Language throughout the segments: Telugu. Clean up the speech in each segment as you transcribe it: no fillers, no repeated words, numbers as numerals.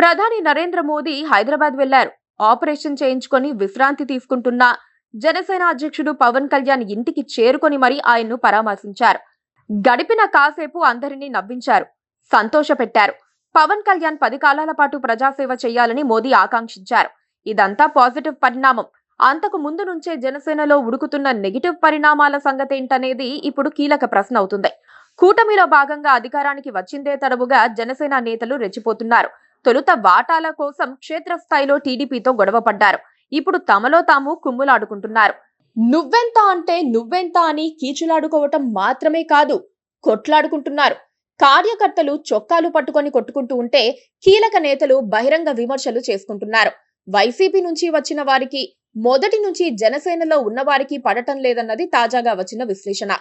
ప్రధాని నరేంద్ర మోదీ హైదరాబాద్ వెళ్లారు. ఆపరేషన్ చేయించుకొని విశ్రాంతి తీసుకుంటున్న జనసేన అధ్యక్షుడు పవన్ కళ్యాణ్ ఇంటికి చేరుకొని మరీ ఆయన్ను పరామర్శించారు. గడిపిన కాసేపు అందరినీ నవ్వించారు, సంతోషపెట్టారు. పవన్ కళ్యాణ్ 10 కాలాల పాటు ప్రజాసేవ చేయాలని మోదీ ఆకాంక్షించారు. ఇదంతా పాజిటివ్ పరిణామం. అంతకు ముందు నుంచే జనసేనలో ఉడుకుతున్న నెగిటివ్ పరిణామాల సంగతేంటనేది ఇప్పుడు కీలక ప్రశ్న అవుతుంది. కూటమిలో భాగంగా అధికారానికి వచ్చిందే తడవుగా జనసేన నేతలు రెచ్చిపోతున్నారు. తొలుత వాటాల కోసం క్షేత్రస్థాయిలో టీడీపీతో గొడవ పడ్డారు. ఇప్పుడు తమలో తాము కుమ్ములాడుకుంటున్నారు. నువ్వెంత అంటే నువ్వెంత అని కీచులాడుకోవటం మాత్రమే కాదు, కొట్లాడుకుంటున్నారు. కార్యకర్తలు చొక్కాలు పట్టుకొని కొట్టుకుంటూ ఉంటే కీలక నేతలు బహిరంగ విమర్శలు చేసుకుంటున్నారు. వైసీపీ నుంచి వచ్చిన వారికి, మొదటి నుంచి జనసేనలో ఉన్నవారికి పడటం లేదన్నది తాజాగా వచ్చిన విశ్లేషణ.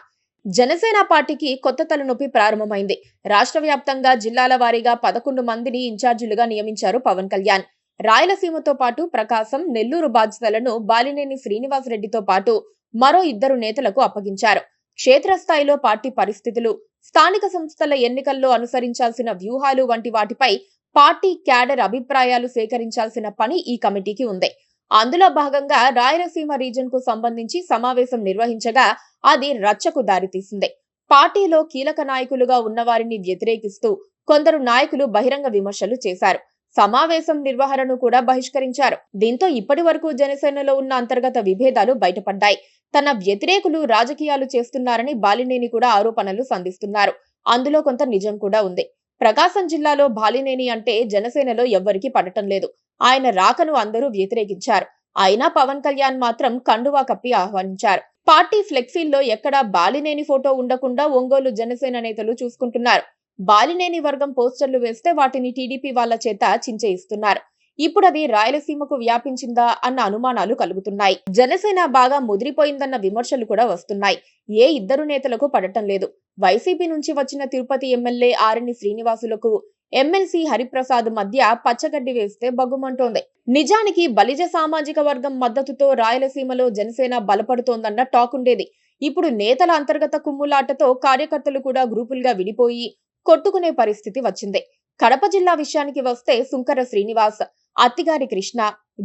జనసేన పార్టీకి కొత్త తలనొప్పి ప్రారంభమైంది. రాష్ట్ర వ్యాప్తంగా జిల్లాల వారీగా 11 మందిని ఇన్ఛార్జీలుగా నియమించారు పవన్ కళ్యాణ్. రాయలసీమతో పాటు ప్రకాశం, నెల్లూరు బాధ్యతలను బాలినేని శ్రీనివాసరెడ్డితో పాటు మరో 2 నేతలకు అప్పగించారు. క్షేత్రస్థాయిలో పార్టీ పరిస్థితులు, స్థానిక సంస్థల ఎన్నికల్లో అనుసరించాల్సిన వ్యూహాలు వంటి వాటిపై పార్టీ క్యాడర్ అభిప్రాయాలు సేకరించాల్సిన పని ఈ కమిటీకి ఉంది. అందులో భాగంగా రాయలసీమ రీజన్ కు సంబంధించి సమావేశం నిర్వహించగా అది రచ్చకు దారితీసింది. పార్టీలో కీలక నాయకులుగా ఉన్నవారిని వ్యతిరేకిస్తూ కొందరు నాయకులు బహిరంగ విమర్శలు చేశారు. సమావేశం నిర్వహణను కూడా బహిష్కరించారు. దీంతో ఇప్పటి వరకు జనసేనలో ఉన్న అంతర్గత విభేదాలు బయటపడ్డాయి. తన వ్యతిరేకులు రాజకీయాలు చేస్తున్నారని బాలినేని కూడా ఆరోపణలు సంధిస్తున్నారు. అందులో కొంత నిజం కూడా ఉంది. ప్రకాశం జిల్లాలో బాలినేని అంటే జనసేనలో ఎవ్వరికీ పడటం లేదు. ఆయన రాకను అందరూ వ్యతిరేకించారు. అయినా పవన్ కళ్యాణ్ మాత్రం కండువా కప్పి ఆహ్వానించారు. పార్టీ ఫ్లెక్సీల్లో ఎక్కడా బాలినేని ఫోటో ఉండకుండా ఒంగోలు జనసేన నేతలు చూసుకుంటున్నారు. బాలినేని వర్గం పోస్టర్లు వేస్తే వాటిని టీడీపీ వాళ్ల చేత చించేయిస్తున్నారు. ఇప్పుడు అది రాయలసీమకు వ్యాపించిందా అన్న అనుమానాలు కలుగుతున్నాయి. జనసేన బాగా ముదిరిపోయిందన్న విమర్శలు కూడా వస్తున్నాయి. ఏ 2 నేతలకు పడటం లేదు. వైసీపీ నుంచి వచ్చిన తిరుపతి ఎమ్మెల్యే ఆరణి శ్రీనివాసులకు ఎమ్మెల్సీ హరిప్రసాద్ మధ్య పచ్చగడ్డి వేస్తే బగ్గుమంటోంది. నిజానికి బలిజ సామాజిక వర్గం మద్దతుతో రాయలసీమలో జనసేన బలపడుతోందన్న టాక్ ఉండేది. ఇప్పుడు నేతల అంతర్గత కుమ్ములాటతో కార్యకర్తలు కూడా గ్రూపులుగా విడిపోయి కొట్టుకునే పరిస్థితి వచ్చింది. కడప జిల్లా విషయానికి వస్తే సుంకర శ్రీనివాస్, అత్తిగారి కృష్ణ,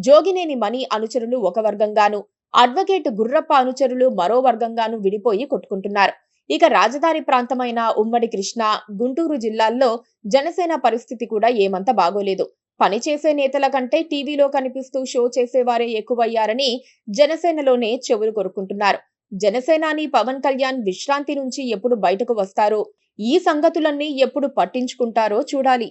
జోగినేని మణి అనుచరులు ఒక వర్గంగాను, అడ్వకేట్ గుర్రప్ప అనుచరులు మరో వర్గంగాను విడిపోయి కొట్టుకుంటున్నారు. ఇక రాజధాని ప్రాంతమైన ఉమ్మడి కృష్ణా, గుంటూరు జిల్లాల్లో జనసేన పరిస్థితి కూడా ఏమంత బాగోలేదు. పనిచేసే నేతల కంటే టీవీలో కనిపిస్తూ షో చేసేవారే ఎక్కువయ్యారని జనసేనలోనే చెవులు కొరుకుంటున్నారు. జనసేనాని పవన్ కళ్యాణ్ విశ్రాంతి నుంచి ఎప్పుడు బయటకు వస్తారో, ఈ సంగతులన్నీ ఎప్పుడు పట్టించుకుంటారో చూడాలి.